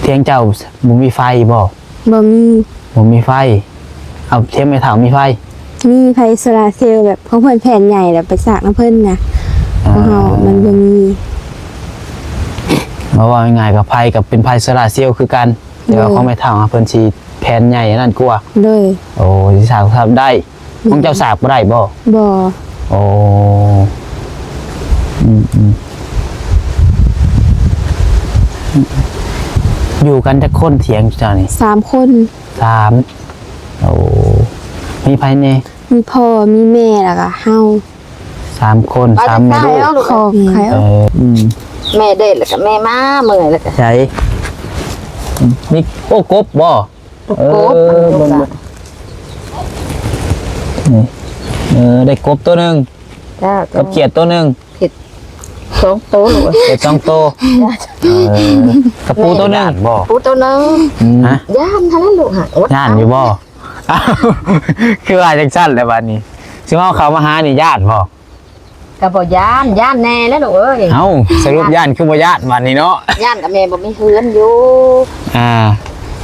เทียงเจ้าบ่มีไฟบ่บ่มีบ่มีไฟเอาเทียงไม่ถามมีไฟมีไฟโซลาร์เซลล์แบบของเพิ่นแผ่นใหญ่แล้วไปสร้างน้ำเพิ่นนะของเฮามันบ่มีมาว่าง่ายๆกับไฟกับเป็นไฟโซลาร์เซลล์คือกันแต่ว่าเขาไม่ถามเพิ่นสิแผ่นใหญ่นั่นกว่าเลยโอ้สิสร้างทำได้ของเจ้าสร้างบ่ได้บ่โอ้อยู่กันจะคนเถียงจ้านี่3 คนโอ้มีไผแน่มีพ่อมีแม่แล้วก็เฮา3 คน3แม่ลูกของใครแม่เด็ดแล้วก็แม่มาเมื่อยแล้วก็ใช่นี่โอ้กบบ่กบนี่ได้กบตัวนึงกับเขียดตัวนึงผิด2 ตัวลูกเขียด2 ตัวกระปูตัวนึงบ่ปูตัวนึงฮะย่านท่านั้นลูกฮะย่านอยู่บ่คือว่าจังซั่นแล้วบัดนี้สิเฮาเข้ามาหานี่ญาติบ่ก็บ่ย่านแน่แล้วลูกเอ้ยเอ้าสรุปย่านคือบ่ย่านบัดนี้เนาะย่านกับแม่บ่มีเฮือนอยู่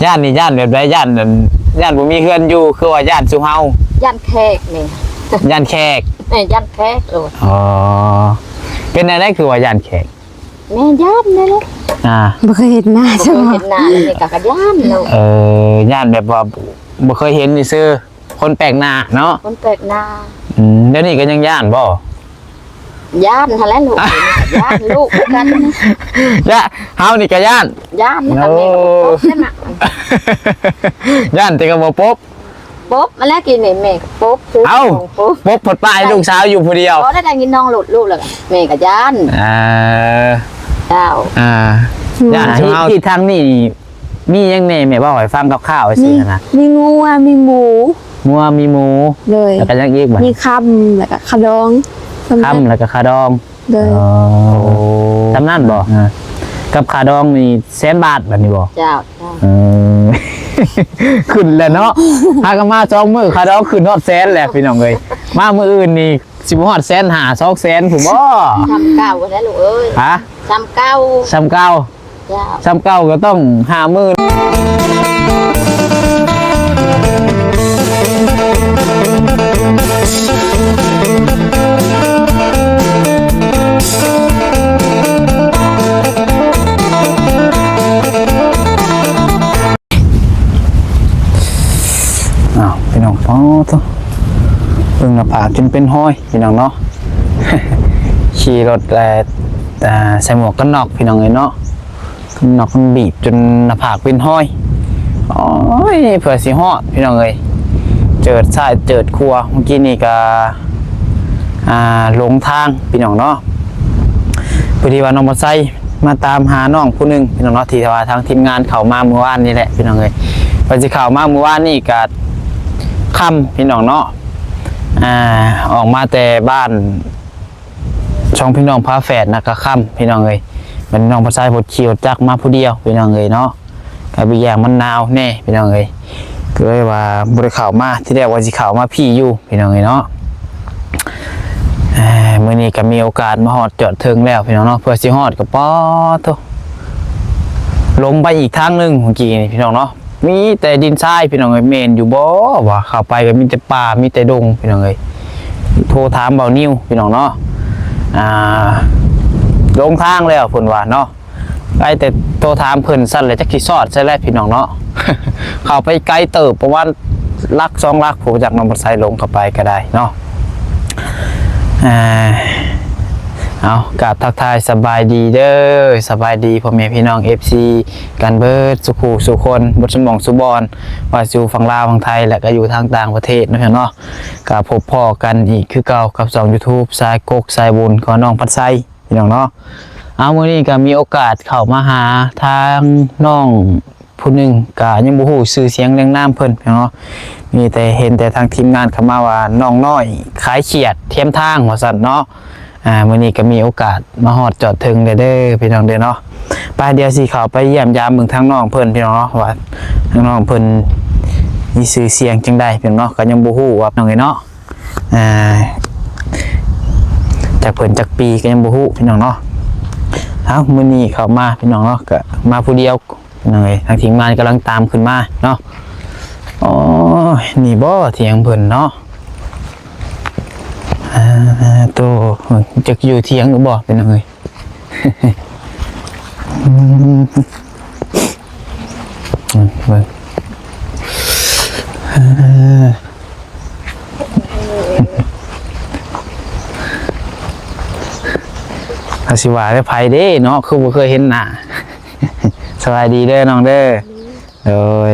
ย่านนี่ย่านแบบใดย่านบ่มีเฮือนอยู่คือว่าย่านซุเฮาย่านแขกนี่ย่านแขกย่านแขกลูกอ๋อเป็นอะไรคือว่าย่านแขกแม่ย่านนี่แหละบ่เคยเห็นหน้าจ้ะเห็นหน้าแล้วนี่ก็ย่านลูกย่านแบบว่าบ่เคยเห็นนี่ซื่อคนแปลกหน้าเนาะคนแปลกหน้าเดี๋ยวนี้ก็ยังย่านบ่ย่านท่านั้นลูกย่านลูกกันเฮานี่ก็ย่านกับแม่ก็บ่พบนั่นน่ะย่านแต่ก็บ่พบมาแล้วกินนี่แม่ก็พบเอ้าพบผดป้ายลูกสาวอยู่ผู้เดียวพอได้กินน้องหลุดลูกแล้วแม่ก็ย่านเจ้าย่านที่ทางนี่มียังแน่แม่ว่าให้ฟังคร่าวๆสินะมีงูมีหมูมีหมูเลยแล้วก็ยังอีกบ่มีคำแล้วก็ขะดองแล้วก็ขาดองเลยทำนั่นบ่กับขาดองนี่100,000 บาทแบบนี้บ่เจ้าขึ้นแล้วเนาะพากันมา2 มื้อขาดองขึ้นฮอด100,000แหละพี่น้องเอ้ยมามื้ออื่นนี่สิบ่ฮอด150,000 200,000ผมบ่ซ้ำเก่าก็ได้ลูกเอ้ยฮะซ้ำเก่าเจ้าก็ต้อง50,000พี่น้องฟ้องตัวเพิ่งมาผ่าจนเป็นห้อยพี่น้องเนาะขี่รถใส่หมวกกันน็อกพี่น้องเลยเนาะกันน็อกมันบีบจนหน้าผากเป็นห้อยโอ้ยเผื่อสิฮอดพี่น้องเลยเจิดสายเจิดครัวเมื่อกี้นี่ก็หลงทางพี่น้องเนาะพอดีว่าน้องมาไซมาตามหาน้องผู้นึงพี่น้องเนาะที่ว่าทางทีมงานเข้ามาเมื่อวานนี่แหละพี่น้องเลยพอจะเข้ามาเมื่อวานนี่ก็ค่ำพี่น้องเนาะออกมาแต่บ้านช่องพี่น้องพาแฝดนะก็ค่ำพี่น้องเลยเป็นน้องภาษาพดขี่รถจักรมาผู้เดียวพี่น้องเลยเนาะกับอีกอย่างมันหนาวแน่พี่น้องเลยก็เลยว่าบริข่าวมาที่แรกว่าสิข่าวมาพี่อยู่พี่น้องเลยเนาะเมื่อนี้ก็มีโอกาสมาฮอดจอดเทิงแล้วพี่น้องเนาะเพื่อสิฮอดกับป๊อโตลงไปอีกทางนึงเมื่อกี้นี่พี่น้องเนาะมีแต่ดินทรายพี่น้องเอ้ยเมนอยู่บ่ว่าเข้าไปก็มีแต่ป่ามีแต่ดงพี่น้องเอ้ยโทรถามเบานิ้วพี่น้องเนาะลงทางแล้วเพิ่นว่าเนาะไกลแต่โทรถามเพิ่นสั่นเลยจักสิซอดใช่แล้วพี่น้องเนาะ เข้าไปไกลเติบประมาณลัก2 ลักผมจากน้องบัดไซลงเข้าไปก็ได้เนาะเอากราบทักทายสบายดีเด้อสบายดีพ่อแม่พี่น้อง FC กันเบิดสุขสุคนบทสมองสุบอนว่าอยู่ฝั่งลาวฝั่งไทยและก็อยู่ทางต่างประเทศนะเนาะกับพบพ่อกันอีกคือเก่ากับ2 YouTube สายกกสายบุญของน้องพัดไซพี่น้องเนาะเอามื้อนี้ก็มีโอกาสเข้ามาหาทางน้องผู้หนึ่งก็ยังบ่ฮู้ชื่อเสียงเรียงนามเพิ่นเนาะมีแต่เห็นแต่ทางทีมงานเข้ามาว่าน้องน้อยขายเขียดเทียมทางว่าซั่นเนาะมื้อนี้ก็มีโอกาสมาฮอดจอดถึงเด้อพี่น้องเด้อเนาะไปเดี๋ยวสิเข้าไปเยี่ยมยามเบิ่งทางน้องเพิ่นพี่น้องเนาะว่าทางน้องเพิ่นมีชื่อเสียงจังได๋พี่น้องเนาะก็ยังบ่ฮู้ว่าน้องเนาะจากเพิ่นจักปีก็ยังบ่ฮู้พี่น้องเนาะ เอามื้อนี้เข้ามาพี่น้องเนาะก็มาผู้เดียวหน่อยทางทีมงานกำลังตามขึ้นมาเนาะอ๋อนี่บ่เถียงเพิ่นเนาะโตจักอยู่เถียงหรือบ่เป็นจังไงเบิ่งอาสิว่าได้ไผเด้เนาะคือบ่เคยเห็นหน้า สวัสดีเด้อน้องเด้อ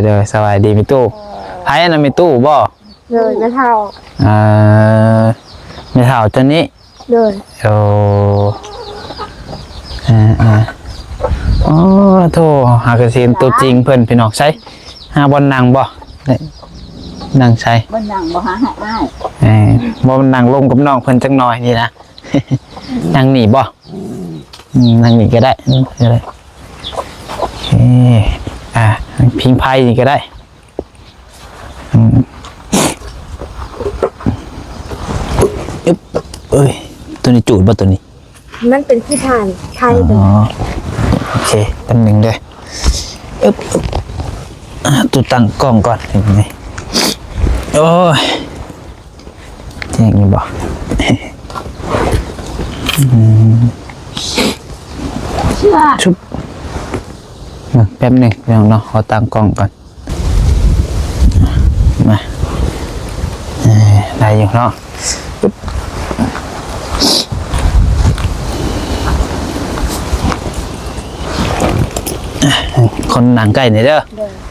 เด้อสวัสดีมีตู้ไผน่ะมีตู้บ่ เลยแม่เฒ่า มีเฒ่าตัวนี้ เลย โอ้อ๋อโธ่หากระเซียนตัวจริงเพิ่นพี่น้องใช่หาบอลนั่งบ่นั่งใช่ บ่นั่งบ่หาให้อ้าย บ่มันนั่งลงกับน้องเพิ่นจักหน่อยนี่นะ นั่งนี่บ่นั่งนี่ก็ได้ก็ได้โอเคพิงไพ่นี่ก็ได้อึ๊บเอ้ยตัวนี้จูดบ่ตัวนี้ มันเป็นที่ทานไข่เด้อ โอเคแป๊บนึงเด้ออึ๊บตัวตั้งกล้องก่อนเห็นไหมโอ้ยอย่างนี้บ่ เชื่อ ชุบแป๊บหนึ่งเดี๋ยวเนาะขอตั้งกล้องก่อนมาได้อยู่เนาะคนหนังไก่เนี่ยเด้อ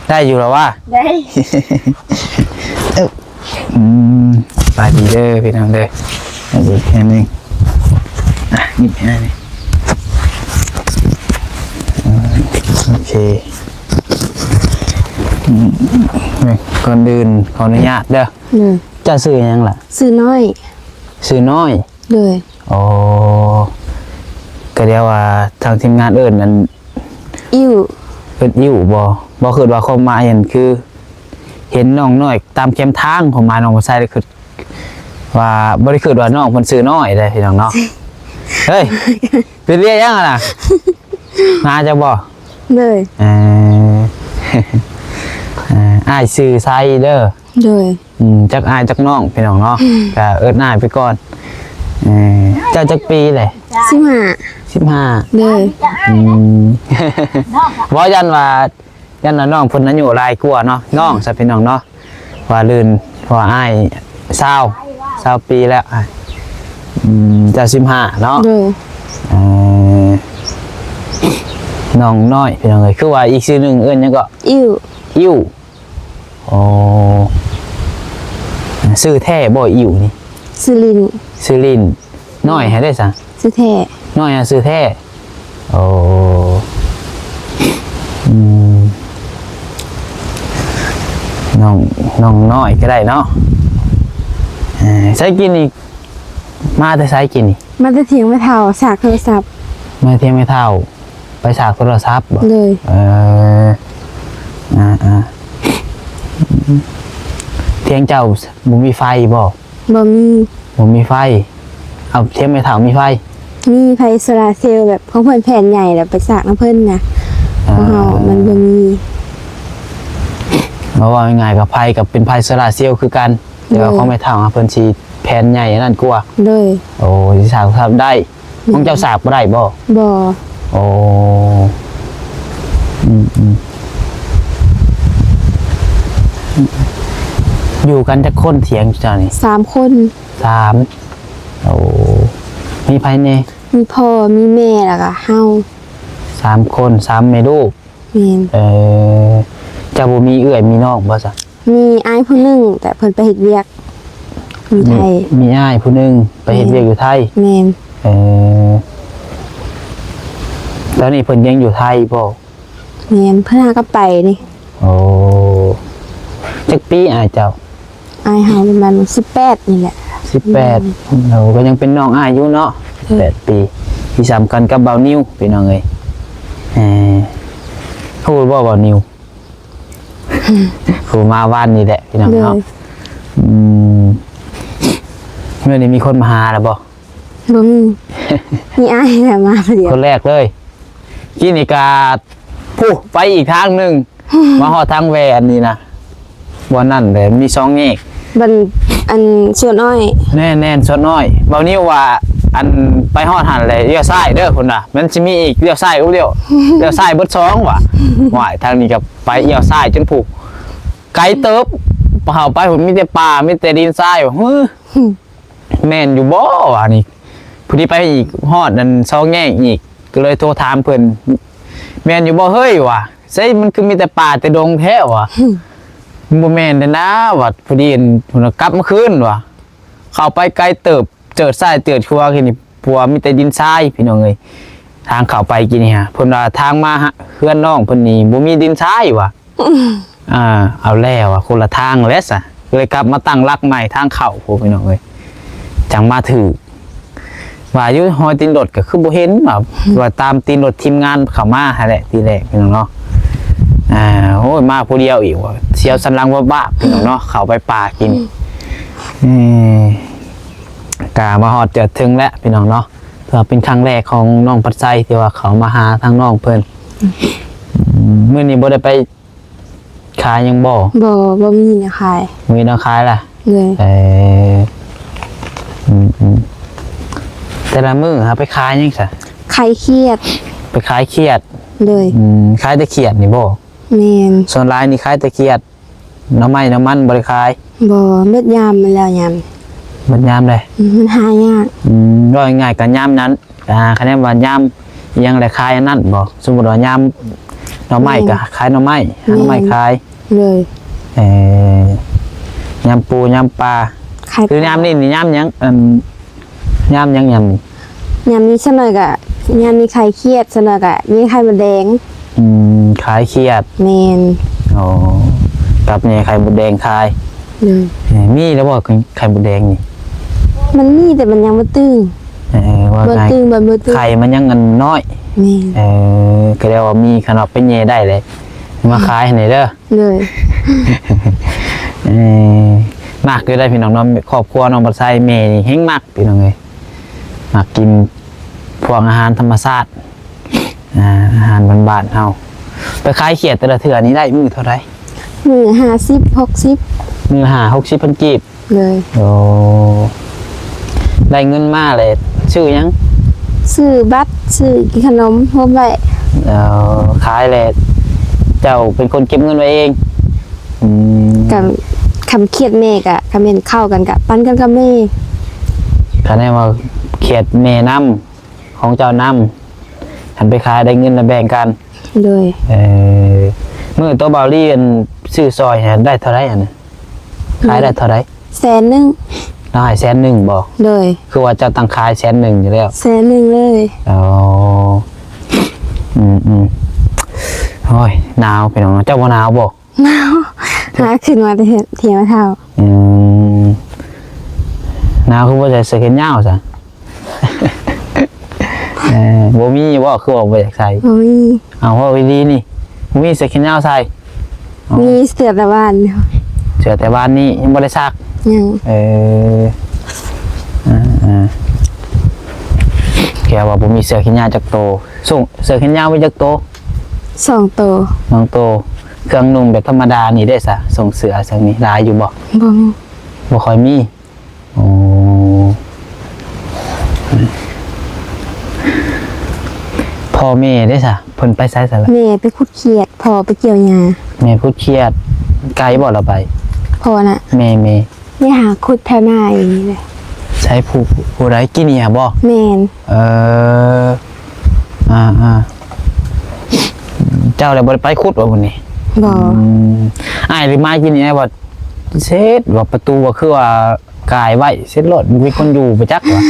ได้อยู่แล้วว่า ได้ ไปดีเด้อพี่น้องเด้อดูแค่นึงนี่แค่นี้โอเคก่อนอื่นขออนุญาตเด้อ เลย จะซื้อยังล่ะ ซื้อน้อย ซื้อน้อย เลย โอ้ก็เรียกว่าทางทีมงานเอิญนั้น อิ่ว เอิญอยู่บ่คือว่าเขามาเห็นคือ เห็นน้องน้อยตามแคมทางผมมาน้องบ่ใส่เลยคือว่าบ่ได้คือว่าน้องเพิ่นซื้อน้อยได้พี่น้องเนาะเฮ้ยเป็นเรียกยังล่ะมาจะบ่ เลย อ้ายซื้อไซเด้อ เลย จักอายจักน้องพี่น้องเนาะก็เอิ้นอ้ายไปก่อนเจ้าจักปีเลย 15 เลย ว่ายันว่าน้องเพิ่นอายุหลายกว่าเนาะน้องซะพี่น้องเนาะว่าลื่นเพราะว่าอ้าย20ปีแล้วจะ15เนาะ เลย น้องน้อยพี่น้องเอ้ยคือว่าอีกชื่อหนึงเอิ้นหยังก็ อิ่ว อิ่วโอ้ชื่อแท้บ่อิ่วนี่ สุรินทร์ ชื่อลินน้อยให้ได้ซะ สุแท้ น้อยชื่อแท้โอ้น้องน้อยก็ได้เนาะใช้กินอีกมาแต่ใช้กินนี่ มันจะเถียงแม่เฒ่าสากโทรศัพท์ มาเที่ยงไม่เท่าไปฉากโทรศัพท์บ่ เลย เที่ยงเจ้าบ่มีไฟบ่ บ่มี บ่มีไฟเอาเที่ยงไม่เท่ามีไฟ มีไฟโซลาร์เซลล์แบบของเพิ่นแผ่นใหญ่แล้วไปสากน้ำเพิ่นนะของเฮามันบ่มี เพราะว่าง่ายๆกับไฟกับเป็นไฟโซลาร์เซลล์คือกันแต่ว่าของไม่เท่าเพิ่นสิแผ่นใหญ่นั่นกว่า เลย โอ้สิฉากโทรศัพท์ได้ของเจ้าฉากบ่ได้บ่ บ่ โอ้อยู่กันจะคนเถียงจ้านี่ 3 คน 3โอ้มีไผแน่ มีพ่อมีแม่แล้วก็เฮา 3 คน3แม่ลูก แม่น เจ้าบ่มีเอื้อยมีน้องบ่ซะ มีอ้ายผู้หนึงแต่เพิ่นไปเฮ็ดเวียกอยู่ไทย มีอ้ายผู้หนึงไปเฮ็ดเวียกอยู่ไทย แม่น แล้วนี่เพิ่นยังอยู่ไทยบ่ แม่นเพิ่นหาก็ไปนี่ โอ้จักปีอ้ายเจ้า อ้ายเฮาประมาณ18นี่แหละ 18เราก็ยังเป็นน้องอ้ายอยู่เนาะ8ปีที่สำคัญกับเบานิวพี่น้องเอ้ยพูดบ่เบานิวผู้มาวันนี่แหละพี่น้องเนาะเมื่อนี้มีคนมาหาแล้วบ่ บ่มีมีอ้ายแหละมาผู้เดียว คนแรกเลย กินอีกาผู้ไปอีกทางหนึ่ง มาหอดทางแวนนี่นะวันนั่นเลยมี2แยก บันอันชวนอ้อย แน่ๆสดน้อยเบานี้ว่าอันไปหอดหันเลยเลี้ยวซ้ายเด้อคุณน่ะมันจะมีอีกเลี้ยวซ้ายก็เลี้ยวเลี้ยวซ้ายเบิด2ว่ะว่ายทางนี้กับไปเลี้ยวซ้ายจนผูกไกลเติบเผาไปผมมีแต่ป่ามีแต่ดินทรายว่ะเฮ้ยแม่นอยู่บ่วะนี่พอดีไปอีกหอดนั่น2แยกอีกก็เลยโทรถามเพิ่นแม่นอยู่บ่เฮ้ยว่ะใช่มันคือมีแต่ป่าแต่ดงแท้ว่ะบ่แม่นเด้อนะว่ะพอดีผมกลับมาคืนว่ะเข้าไปไกลเติบเจิดทรายเติดครัวคือนี่ปัวมีแต่ดินทรายพี่น้องเอ้ยทางเข้าไปกินนี่ฮะเพิ่นว่าทางมาเฮือนน้องเพิ่นนี่บ่มีดินทรายว่ะเอาแล้วอ่ะคนละทางแล้วซะเลยกลับมาตั้งหลักใหม่ทางเข้าพวกพี่น้องเอ้ยจังมาถือว่าอยู่หอยตีนรถก็คือบ่เห็นว่าตามตีนรถทีมงานเข้ามาหั่นแหละทีแรกพี่น้องเนาะโอ้ยมาผู้เดียวอีกว่ะเสียวสันหลังว่าบ้าพี่น้องเนาะเข้าไปป่ากินกามาฮอดเจอถึงแล้วพี่น้องเนาะเพื่อเป็นครั้งแรกของน้องปัดไซที่ว่าเขามาหาทางน้องเพิ่นมื้อนี้บ่ได้ไปขายยังบ่บ่มีนะขาย มีน้องขายล่ะเลยแต่ละมื้อหาไปขายยังซะ ใครเครียด ไปขายเครียดเลยขายแต่เครียดนี่บ่แม่นส่วนหลายนี่ขายแต่เครียดน้ำมันบ่ได้ขายบ่เม็ดยามมันแล้วยามมันยามเลยมันหายากก็ง่ายกับยามนั้นคะแนนว่ายามยังได้ขายอันนั้นบ่สมมุติว่ายามหน่อไม้ก็ขายหน่อไม้หาหน่อไม้ขายเลยยามปูยามปลาคือยามนี่ยามยังยามยังยามนี้ซะหน่อยก็ยามมีไข่เครียดซะหน่อยก็มีไข่มดแดงขายเครียดแม่นอ๋อกับเนี่ยไข่มดแดงขายมีแล้วบ่ไข่มดแดงนี่มันมีแต่มันยังบ่ตึงว่าไงไข่มันยังเงินน้อยนี่ก็เรียกว่ามีขนาดเป็นเย่ได้เลยมาขายให้เด้อเลยมากเลยได้พี่น้องน้องครอบครัวน้องปัดไซเมย์นี่เฮงมากพี่น้องเลยมากินพวกอาหารธรรมชาติอาหารบ้านๆเฮาไปขายเขียดแต่ละเถื่อนี้ได้มือเท่าไรมือ50-60มือ50-60พันกีบเลยโอ้ได้เงินมาเลยชื่อยังซื้อบัตรซื้อกินขนมพร้อมไว้ขายเลยเจ้าเป็นคนเก็บเงินไว้เองกับคำเครียดแม่กะคำเห็นเข้ากันกับปั้นกันกับแม่คะแนนว่าเขียดแม่น้ำของเจ้าน้ำหันไปขายได้เงินแล้วแบ่งกันเลยเมื่อตัวเบาลี่ซื้อซอยได้เท่าไรขายได้เท่าไร100,000เราให้100,000บอกเลยคือว่าเจ้าตั้งขาย100,000อยู่แล้ว100,000เลยอ๋อโอ้ยหนาวพี่น้องเจ้าว่าหนาวบอกหนาวขึ้นมาเทียมเท่าหนาวคือว่าจะเสื้อแขนยาวซะบ่มีว่าคือว่าบ่อยากใส่บ่มีเอาว่าดีนี่บ่มีเสื้อแขนยาวใส่มีเสื้อแต่บ้านเสื้อแต่บ้านนี่ยังบ่ได้ซักยังแกว่าผมมีเสือแขนยาวจักโตส่งเสือแขนยาวไปจักโต2 โต2 โตเครื่องนุ่งแบบธรรมดานี่ได้ซะส่งเสือสังนี้ลายอยู่บ่บ่ค่อยมีโอ้พ่อแม่ได้ซะเพิ่นไปไสซะล่ะแม่ไปขุดเขียดพ่อไปเกี่ยวหญ้าแม่ขุดเขียดไกลบ่ล่ะไปพ่อน่ะแม่ไม่หาขุดแถวหน้าอย่างนี้เลยใช้ผู้ใดกินเนี่ยบ่แมนเจ้าอะไรบ่ไปขุดว่าวันนี้บ่หรือมากินเนี่ยบ่เซ็ตว่าประตูว่าคือว่ากายไว้เซ็ตรถมีคนอยู่ไปจักว่า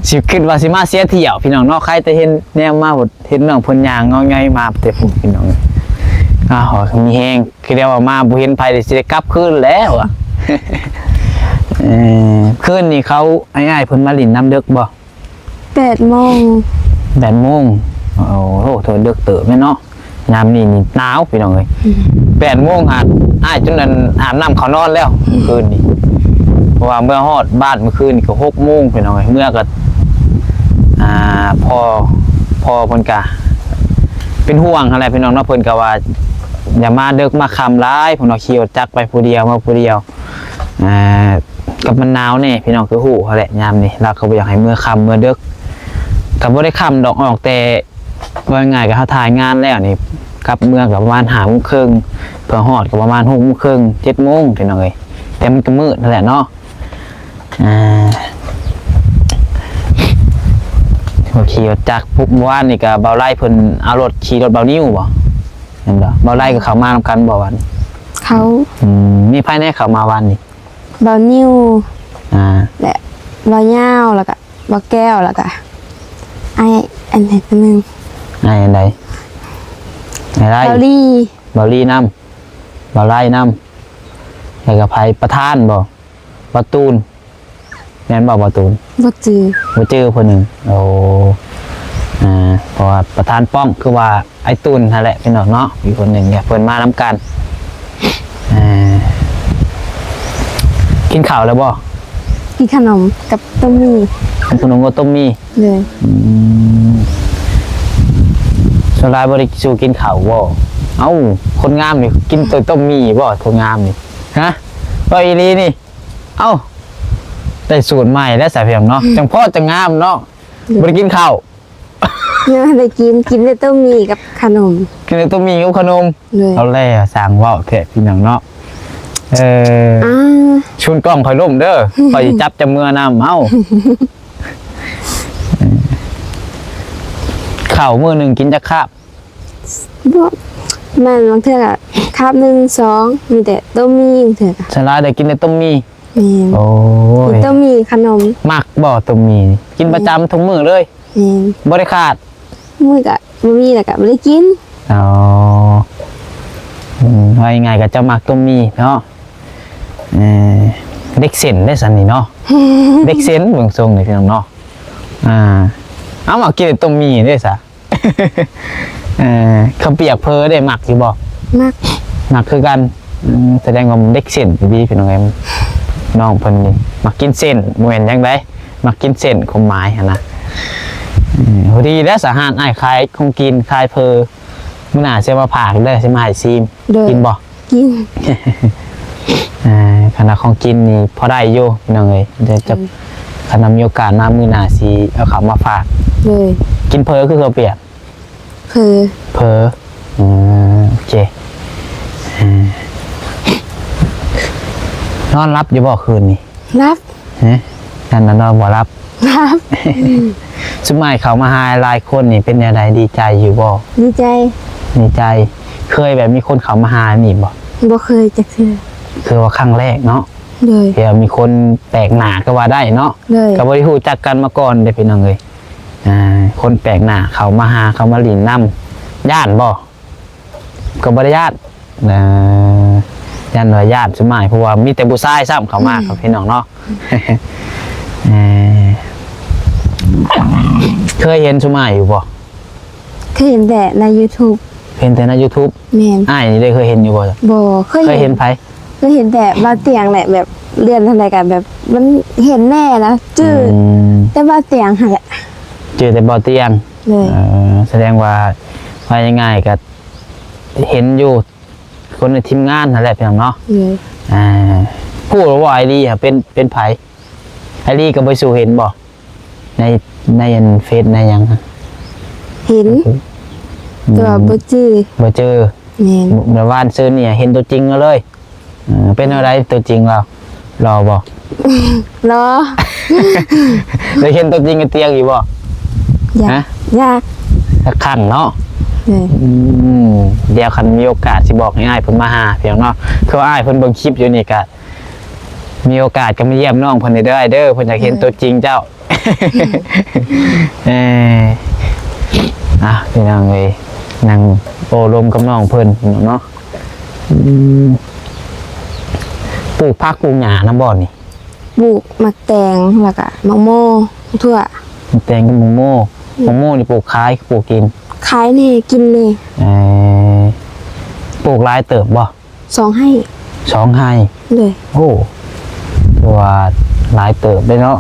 สิคิดว่าสิมาเสียเที่ยวพี่น้องเนาะใครแต่เห็นแนวมาบ่เห็นน้องเพิ่นย่างงอไงมาแต่พี่น้องหอมีแฮงคือเรียกว่ามาบ่เห็นไผสิได้กลับคืนแล้วอ่ะคืนนี้เขาไอ้เพิ่นมาลินน้ำเด็กบ่8 โมงโอ้โหโทษเด็กเติบแม่เนาะน้ำนี่หนาวพี่น้องเอ้ย8 โมงจนนั้นอาบน้ำเขานอนแล้วคืนนี้เพราะว่าเมื่อฮอดบ้านเมื่อคืนก็6 โมงพี่น้องเอ้ยเมื่อก็พอเพิ่นกะ เป็นห่วงอะไรพี่น้องเนาะเพิ่นก็ว่าอย่ามาเดึกมาค่ำร้ายผมเอาขี่รถจักรไปผู้เดียวมาผู้เดียวกับมันหนาวนี่พี่น้องคือหูเขาแหละยามนี่เราก็บ่อยากให้เมื่อค่ำเมื่อดึกก็บ่ได้ค่ำดอกออกแต่ว่าง่ายก็เฮาถ่ายงานแล้วนี่กลับเมืองก็ประมาณ5:30นเพื่อฮอดก็ประมาณ6:30น7:00นพี่น้องเอ้ยแต่มันก็มืดนั่นแหละเนาะขี่รถจักรปุ๊บเมื่อวานนี่ก็เบาไล่เพิ่นเอารถขี่รถเบานิ้วบ่เห็นบ่เบาไล่ก็เข้ามานำกันบ่วัน เขา มีภายในเข้ามาวันนี่ เบานิ้ว อ่า และเบาเหย้าแล้วก็เบาแก้วแล้วก็ไอ้อันไหนตัวนึง ไอ้อันใดไอ้ไล่ เบาลี่ เบาลี่นำเบาไล่นำแล้วก็ไผประธานบ่บ่ตูนแม่นบ่ตูน บ่จือ บ่เจอคนหนึ่งโอ้เพราะว่าประธานป้องคือว่าไอ้ตุนนั่นแหละเป็นเนาะอีกคนหนึ่งเนี่ยเพิ่นมาน้ำกันกินข้าวแล้วบ่ กินขนมกับต้มมี่ กินขนมกับต้มมี่ เลย สลายบ่ได้สู่กินข้าวบ่เอ้าคนงามนี่กินตัวต้มมี่บ่คนงามนี่ฮะบ่อีหลีนี่เอ้าได้สูตรใหม่แล้วสายเพียงเนาะจังพ่อจังงามเนาะบ่ได้กินข้าว ยังไม่ได้กินแต่ต้มมี่กับขนม กินแต่ต้มมีกับขนม เลย เอาแล้วสร้างว่าวแท้พี่น้องเนาะชุนกล้องคอยล่มเด้อคอยจับจะเมื่อน้ำเอ้าข้าวมื้อหนึ่งกินจะคาบ บ่มันบางเทื่ออะคาบ1 2มีแต่ต้มมี่บางเทื่ออะ สลายได้กินแต่ต้มมี แม่น โอ้ย มีต้มมี่ขนม มักบ่ต้มมีกินประจำทุกมื้อเลย แม่น บ่ได้ขาด มื้อก็บ่มีแล้วก็บ่ได้กิน อ๋อว่ายังไงก็จะมักต้มมีเนาะเด็กเส้นได้สันนี่เนาะ เด็กเส้นเบิ่งทรงนี่พี่น้องเนาะเอามากินต้มมีได้ซะ ข้าวเปียกเพอได้หมักอยู่บ่ มัก หมักคือกันแสดงว่าเด็กเส้นดีพี่น้องเอ็มน้องเพิ่นนี่มักกินเส้นบ่แม่นจังไดมักกินเส้นความหมายหั่นนะพอดีแล้วสาหารอ้ายขายของกินขายเพอมื้อหน้าสิมาผากเด้อสิมาให้ซีมกินบ่ กิน ขณะของกินนี่พอได้อยู่พี่น้องเอ้ยจะขณะมีโอกาสมามื้อหน้าสิเอาข้าวมาฝาก เลย กินเพอคือข้าวเปียก คือ เพอโอเคนอนรับอยู่บ่คืนนี่ รับ ฮะนั่นนอนบ่รับ รับ สมัยเขามาหาหลายคนนี่เป็นยังไงดีใจอยู่บ่ ดีใจ ดีใจ เคยแบบมีคนเขามาหานี่บ่ บ่เคยจักเทื่อ คือว่าครั้งแรกเนาะ เลย เดี๋ยวมีคนแปลกหน้าก็ว่าได้เนาะ เลย ก็บ่ได้รู้จักกันมาก่อนเด้พี่น้องเอ้ยคนแปลกหน้าเขามาหาเขามาหลินน้ำญาติบ่ก็บ่ได้ญาติญาติว่าญาติสมัยเพราะว่ามีแต่ผู้ชายซ้ำเขามาครับพี่น้องเนาะ เคยเห็นสมัยอยู่บ่ เคยเห็นแต่ใน YouTube เห็นแต่ใน YouTube แม่น อ้ายนี่ได้เคยเห็นอยู่บ่ บ่เค เคยเห็นไผ เคยเห็นแต่บาเตียงแหละแบบเลื่อนทางใดกันแบบมันเห็นแน่นะจื้อแต่บาเตียงหั่นแหละ เจอแต่บ่อเตียง เลย แสดงว่ายังไงก็เห็นอยู่คนในทีมงานนั่นแหละพี่น้องเนาะ เลย พูดว่าไอรีอ่ะเป็นไผไอรีก็ไปสู่เห็นบ่ในเฟซในหยัง เห็นแต่ว่าบ่จื้อ บ่เจอ แม่น เมื่อวานซื้อเนี่ยเห็นตัวจริงแล้วเลยเป็นอะไรตัวจริงเรารอบ่ รอ ได้เห็นตัวจริงกับเตียงอยู่บ่ อยาก ฮะ อยาก สักครั้งเนาะ เลย เดี๋ยวคันมีโอกาสสิบอกให้อ้ายเพิ่นมาหาเพียงเนาะคืออ้ายเพิ่นเบิ่งคลิปอยู่นี่ก็มีโอกาสก็มาเยี่ยมน้องเพิ่นได้เด้อเพิ่นอยากเห็นตัวจริงเจ้าพี่น้องเอ้ยนั่งโอ้ลมกับน้องเพิ่นเนาะปลูกผักปลูกหญ้าน้ำบ่อนี่ ปลูกมักแตงแล้วก็มะโม่ทั่ว แตงกับมะม่วงมะม่วงนี่ปลูกขายปลูกกิน ขายนี่กินนี่ ปลูกหลายเติบบ่ 2ให้ 2 ให้ เลย โอ้ตัวหลายเติบได้เนาะ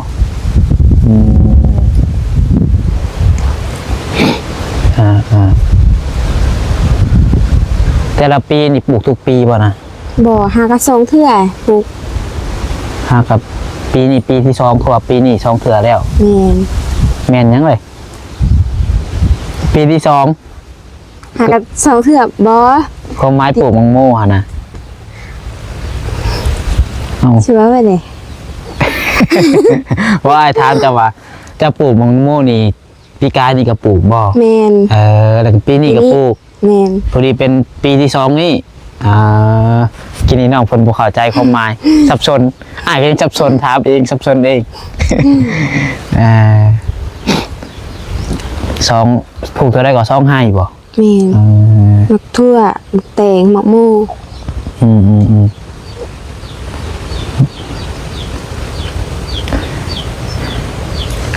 แต่ละปีนี่ปลูกทุกปีบ่นะ บ่หากระสองเทื่อปลูก หากับปีนี้ปีที่2เพราะว่าปีนี้2เทื่อแล้ว แม่น แม่นยังเลยปีที่2 หากระสองเทื่อบ่ ความหมายปลูกมังโม่หั่นน่ะเอ้า สิว่าไว้เลย ว่าไอ้ถามจะว่าจะปลูกมังโม่นี่ปีกายนี่ก็ปลูกบ่ แม่น แล้วก็ปีนี้ก็ปลูก แม่น พอดีเป็นปีที่2นี่กินนี่น้องเพิ่นบ่เข้าใจความหมาย สับสนเองสับสนถามเองสับสนเอง สองปลูกเท่าไรก็2ให้บ่ แม่นมักทั่วมักแตงมักโม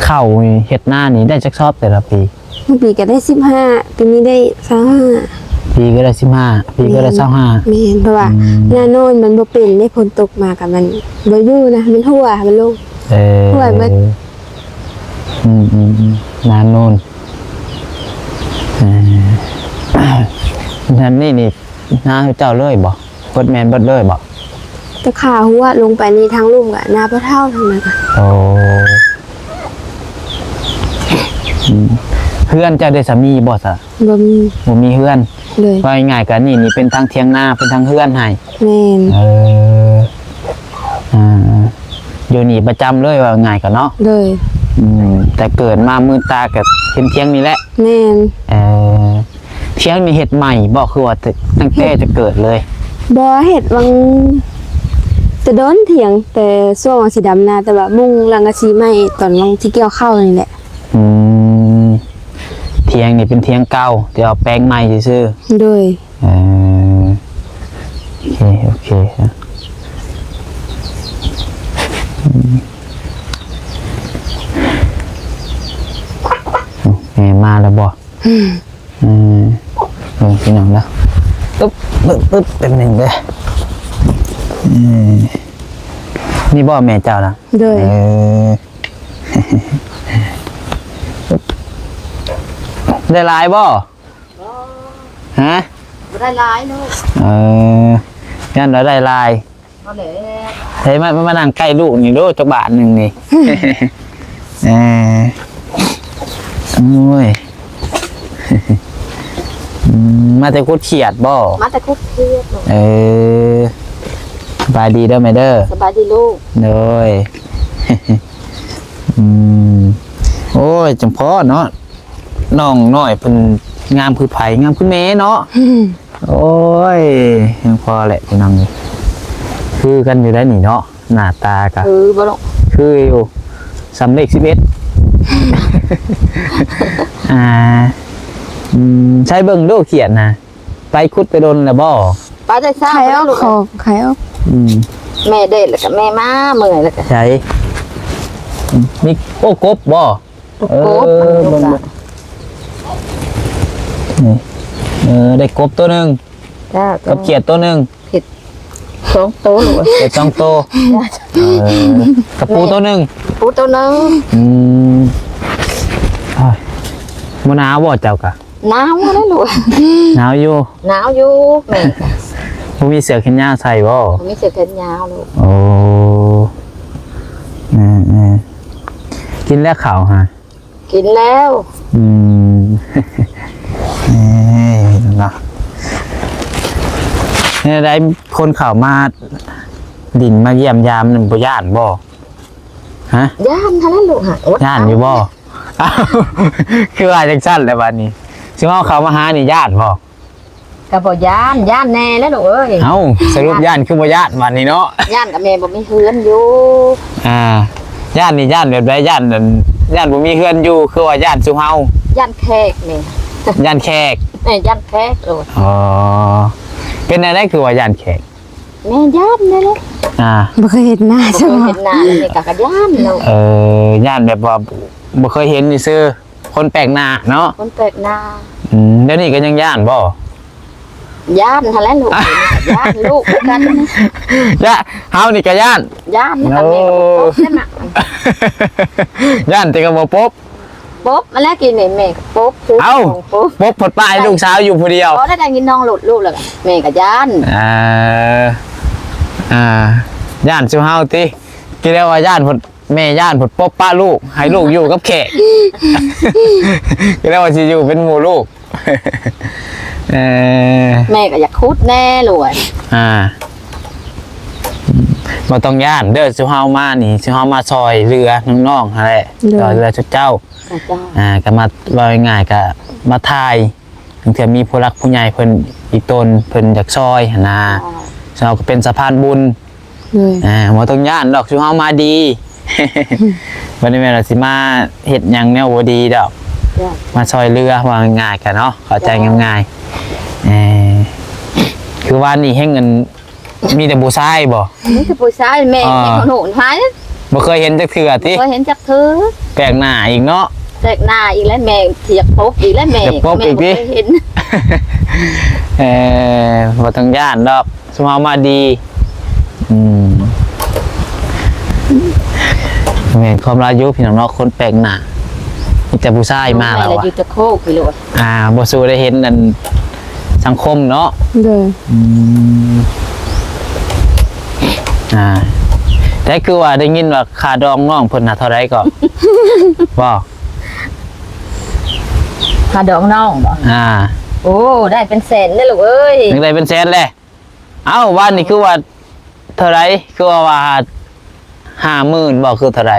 เข้าเฮ็ดหน้านี่ได้จักชอบแต่ละปี เมื่อปีก็ได้15ปีนี้ได้25 ปีก็ได้15ปีก็ได้25 แม่นเพราะว่าหน้าโน่นมันบ่เป็นได้ฝนตกมากับมันบ่อยู่นะมันทั่วมันลง ห่วยเบิด นานโน่นนั่นนี่น้าเจ้าเลยบ่เบิดแมนเบิดเลยบ่ แต่ขาหัวลงไปนี่ทางลุ่มก็นาบ่เท่าทางนั้นก็ โอ้เพื่อนเจ้าได้สามีบ่ซะ บ่มี บ่มีเพื่อน เลย ว่าง่ายๆกันนี่เป็นทางเทียงนาเป็นทางเพื่อนให้ แม่น อยู่นี่ประจำเลยว่าง่ายกันเนาะ เลย แต่เกิดมามือตากับเทียงนี่แหละ แม่น เทียงนี่เห็ดใหม่บอกคือว่าตั้งแต่จะเกิดเลย บ่เฮ็ดวังจะโดนเถียงแต่ช่วงสีดำนาแต่ว่ามุ่งลังกะสีใหม่ตอนวังที่เกี่ยวข้าวนี่แหละ เทียงนี่เป็นเทียงเก่าเดี๋ยวเอาแปลงใหม่ซื่อ โดย โอเคแม่มาแล้วบ่พี่น้องแล้วปึ๊บเป็นหนึ่งเลยนี่บ่แม่เจ้านะ โดย ได้ลายบ่ฮะ บ่ได้หลายเนาะ งั้นเราได้ลาย บ่แหละ เฮ้ยมานั่งใกล้ลูกนี่ดูจักบาทหนึ่งนี่ โอ้ย มาแต่คุดเขียดบ่ มาแต่คุกเครียดลูก สบายดีเด้อแม่เด้อ สบายดีลูก โดย โอ้ยจังพ่อเนาะน้องน้อยเป็นงามคือไผ่งามคือเมเนาะ โอ้ยยังพอแหละพี่น้องคือกันอยู่ได้หนิเนาะหน้าตากะ บ่ลูก คืออยู่สำเร็จ11 ใช้เบิ่งโดเขียนนะไปคุดไปโดนแล้วบ่ ไปได้ซ่า ไข่อ แล้ว อก ลูก ขอไข่ออก แม่เด็ดแล้วก็แม่มาเมื่อยแล้วก็ ใช้นี่โอ้กบบ่ โกบมันลูก ได้กบตัวหนึ่ง จ้า กับเขียดตัวหนึ่ง 2โตลูก เขียด2ตัวกับปูตัวหนึ่ง ปูตัวนึง มะนาวบ่เจ้ากะ หนาวแล้วลูก หนาวอยู่ หนาวอยู่แม่ บ่มีเสื้อแขนยาวใส่บ่ มีเสื้อแขนยาวลูก โอ้กินแล้วข่าวฮะ กินแล้ว เนาะเนี่ยได้คนข่าวมาดินมาเยี่ยมยามนั่นบ่ย่านบ่ฮะ ย่านท่านั้นลูกฮะ ย่านอยู่บ่อ้าวคือว่าจังซั่นแล้วบัดนี้สิเอาเขามาหานี่ย่านบ่ ก็บ่ย่านแน่แล้วลูกเอ้ย เอ้าสรุปย่านคือบ่ย่านบัดนี้เนาะ ย่านกับแม่บ่มีเฮือนอยู่ ย่านนี่ย่านแบบใดย่านนั่นย่านบ่มีเฮือนอยู่คือว่าย่านสุเฮา ย่านแขกนี่ ย่านแขก ย่านแขกลูก อ๋อเป็นอะไรคือว่าย่านแขก แม่ย่านนี่แหละ บ่เคยเห็นหน้า บ่ ใช่ เคย ไหม เห็นหน้าเลยก็ย่านลูก ย่านแบบว่าบ่เคยเห็นนี่ซื่อคนแปลกหน้าเนาะ คนแปลกหน้า เดี๋ยวนี้ก็ยังย่านบ่ ย่านท่านั้นลูกย่านลูกกัน ย่าเฮานี่ก็ย่าน ย่านกับแม่ก็บ่พบนั่นน่ะ ย่านแต่ก็บ่พบ ปุ๊บมาแล้วกินแม่ก็ปุ๊บปุ๊บ เอ้า ปุ๊บ ปกผดป้ายลูกสาวอยู่ผู้เดียว พอได้กินน้องหลุดลูกแล้วก็แม่ก็ย่าน ย่านสุเฮาติกินแล้วว่าย่านผดแม่ย่านผดปบป้าลูกให้ลูกอยู่กับแขก กินแล้วว่าสิอยู่เป็นหมู่ลูก แม่ก็อยากคุดแน่เลย บ่ต้องย่านเด้อสุเฮามานี่สุเฮามาซอยเรือน้องๆอะไรซอยเรือชุดเจ้า ก็มาว่าง่ายๆก็มาทายถึงจะมีผู้รักผู้ใหญ่เพิ่นอีกตนเพิ่นอยากซอยหั่นนะเราก็เป็นสะพานบุญ เลย บ่ต้องย่านดอกสุเฮามาดี วันนี้แม่เราสิมาเฮ็ดหยังแนวบ่ดีดอกมาซอยเรือว่าง่ายๆกันเนาะเข้าใจง่ายๆคือว่านี่ให้เงินมีแต่ผู้ชายบ่ นี่คือผู้ชายแม่ของหนูหาย บ่เคยเห็นจักเทื่อติ เคยเห็นจักเธอ แปลกหน้าอีกเนาะ แตกหน้าอีกแล้วแม่เทียบพบอีกแล้วแม่ เทียบพบอีกดิ แม่บ่เคยเห็น บ่ต้องย่านดอกสุเฮามาดีแม่นความรายุพี่น้องเนาะคนแปลกหน้ามีแต่ผู้ชายมาแล้ว แม่ อะ อยู่ตะโคกไปเลย บ่สู้ได้เห็นนั่นสังคมเนาะ เลย แต่คือว่าได้ยินว่าค่าดองน้องเพิ่นน่ะเท่าไรก็ บ่ หาดองน้องบ่โอ้ได้เป็นแสนเลยลูกเอ้ย นึกได้เป็นแสนเลยเอ้าวันนี้คือว่าเท่าไรคือว่า50,000บ่คือเท่าไร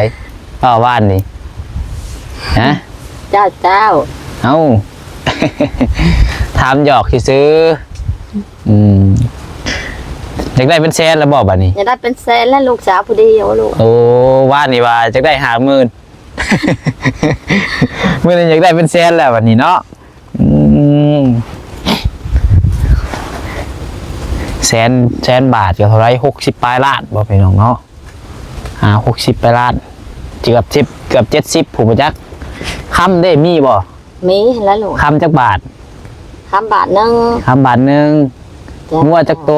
วันนี้ฮะ เจ้า เอ้า ถามหยอกซื้ออยากได้เป็นแสนแล้วบอกบัดนี้ อย่าได้เป็นแสนแล้วลูกสาวผู้เดียวลูก โอ้ว่านี่ว่าจะได้50,000 มื้อนี้อยากได้เป็นแสนแล้วบัดนี้เนาะแสนบาทก็เท่าไร60ปลายล้านบ่พี่น้องเนาะ60ปลายล้านเกือบ70ผู้บ่จักคำได้มีบ่ มีแล้วลูก คำจักบาท คำบาทนึง คำบาทนึงงัวจักโต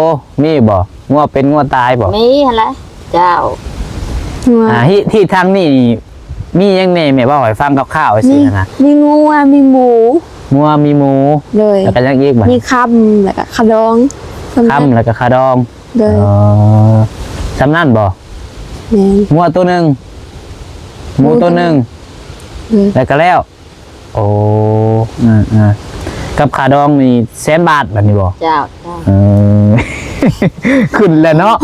มีบ่งัวเป็นงัวตายบ่ มีแล้วเจ้า ที่ทางนี่มียังแน่แม่ว่าให้ฟังคร่าวๆสินะ มีงูมีหมู งัวมีหมู เลย แล้วก็ยังอีกบ่ มีคำแล้วก็ขดอง คำแล้วก็ขาดอง เลย สำนั่นบ่ แม่น งัวตัวหนึงหมูตัวหนึง เลย แล้วก็แล้ว โอ้กับขาดองนี่100,000 บาทบัดนี้บ่ เจ้า ขึ้นแล้วเนาะ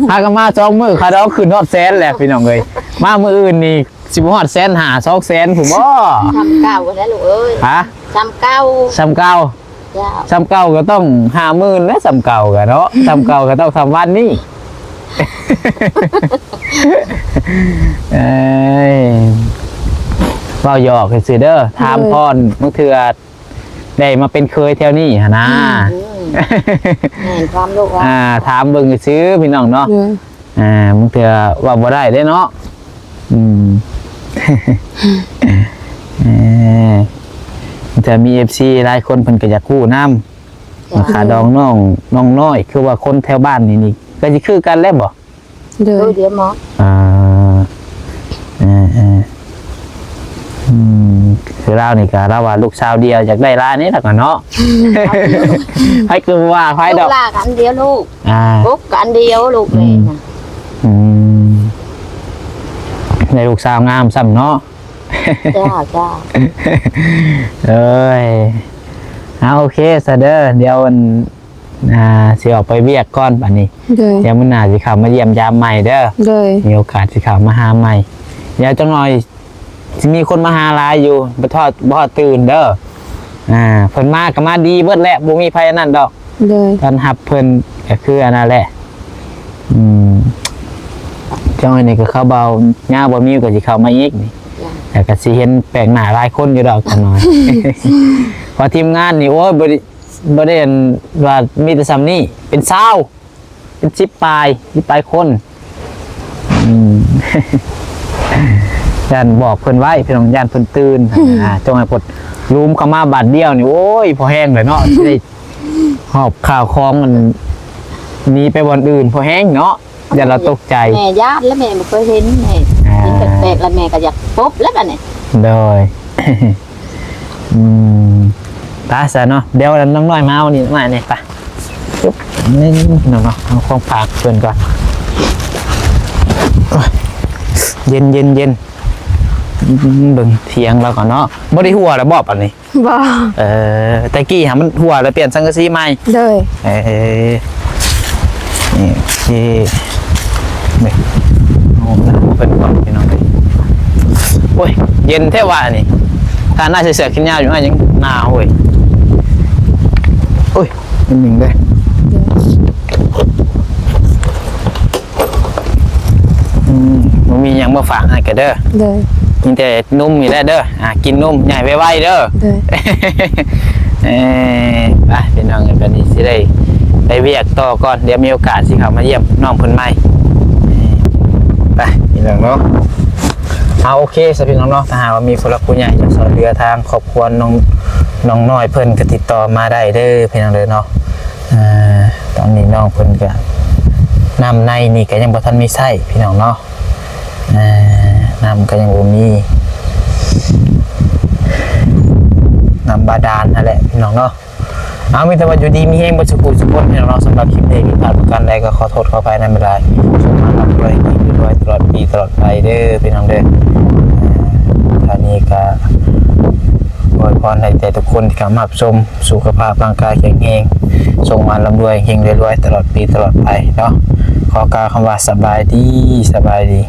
พากันมา2 มื้อขาดองขึ้นฮอดแสนแล้วพี่น้องเอ้ยมามื้ออื่นนี่สิบ่ฮอด150,000 200,000ผมบ่ ทำเก้าแล้วลูกเอ้ย ฮะ ทำเก้า ซ้ำเก่า เจ้า ซ้ำเก่าก็ต้อง50,000และซ้ำเก่าก็เนาะซ้ำเก่าก็ต้องทำวันนี้ เอ้ยเว้าหยอกซื่อเด้อถามพรมื้อเทื่อได้มาเป็นเคยแถวนี้หั่นนะ แม่นความลูกว่า ถามเบิ่งซื้อพี่น้องเนาะ เลย มึงเถื่อว่าบ่ได้เนาะมันจะมี FC หลายคนเพิ่นก็อยากกู้น้ำขาดองน้องน้อยคือว่าคนแถวบ้านนี่ก็สิคือกันแล้วบ่ เลย เดี๋ยวหมอ คือเรานี่ก็เราว่าลูกสาวเดียวอยากได้ร้านนี้แล้วก็เนาะให้คือว่าไฟด ลู อก กลากันเดียวลูก ปุ๊บกันเดียวลูกเลยนะ ในลูกสาวงามซ้ำเนาะ จ้า เอ้ยโอเคซะเด้อเดี๋ยวสิออกไปเวียกก่อนบัดนี้ เลย เดี๋ยวมื้อหน้าสิเข้ามาเยี่ยมยามใหม่เด้อ เลย มีโอกาสสิเข้ามาหาใหม่เดี๋ยวจังหน่อยสิมีคนมาหาหลายอยู่บ่ทอดตื่นเด้อเพิ่นมาก็มาดีเบิดแหละบ่มีไผอันนั้นดอก เลย ตอนรับเพิ่นก็คืออันนั้นแหละจังหน่อยนี่ก็เข้าเบาหญ้าบ่มีก็สิเข้ามาอีกนี่แต่ก็สิเห็นแปลกหน้าหลายคนอยู่ดอกจังหน่อย พอทีมงานนี่โอ้ยบ่ได้ว่ามีแต่ซ้ำนี่เป็น20เป็น10ปลายคนย่านบอกเพิ่นไว้พี่น้องย่านเพิ่นตื่นจงให้พดรูมเข้ามาบาดเดียวนี่โอ้ยพอแห้งเลยเนาะได้หอบข่าวคล้องมันหนีไปบนอื่นพอแห้งเนาะอย่าเราตกใจ แม่ญาติแล้วแม่ไม่เคยเห็นแม่เห็นแปลกๆแล้วแม่ก็อยากปุ๊บแล้วกันเนี่ย โดย ตาซะเนาะเดี๋ยวน้องน้อยมาเอานี่มาเนี่ยไปปุ๊บนี่น้องเนาะเอาของฝากเพื่อนก่อนโอ้ยเย็นเบิ่งเถียงเราก่อนเนาะบ่ได้หัวแล้วบอบอันนี้ บ่ ตะกี้หามันหัวแล้วเปลี่ยนสังกะสีใหม่ โดย นี่โอเคนี่เอาละเปิดก่อนพี่น้องเลยโอ้ยเย็นแท้ว่านี่ถ้าหน้าเสือๆขึ้นยาวอยู่น่ายังหนาวเว้ยโอ้ยมันหนึ่งได้มันมีหยังมาฝากให้กันเด้อ โดย กินแต่นุ่มนี่แหละเด้อกินนุ่มใหญ่ไวๆเด้อ โดย ไปพี่น้องกันวันนี้สิได้ไปเวียกต่อก่อนเดี๋ยวมีโอกาสสิเขามาเยี่ยมน้องเพิ่นใหม่ไปพี่น้องเนาะเอาโอเคสพี่น้องเนาะถ้าหากว่ามีผู้หลักผู้ใหญ่จะสอนเรือทางครอบครัวน้องน้อยเพิ่นก็ติดต่อมาได้เด้อพี่น้องเด้อเนาะตอนนี้น้องเพิ่นก็น้ำในนี่ก็ยังบ่ทันมีไส้พี่น้องเนาะน้ำก็ยังบ่มีน้ำบาดาลนั่นแหละพี่น้องเนาะเอามีแต่ว่าอยู่ดีมีแห้งบรสุกุสุพจน์พี่น้องเนาะสำหรับคลิปนี้ผิดพลาดประการใดก็ขอโทษขออภัยในเวลาสมมารับด้วยดีด้วยตลอดปีตลอดไปเด้อพี่น้องเด้อท่านี้ก็อวยพรให้ใจทุกคนที่เข้ามารับชมสุขภาพร่างกายแข็งแรงส่งมาร่ำรวยเฮงรวยๆตลอดปีตลอดไปเนาะขอกล่าวคำว่าสบายดี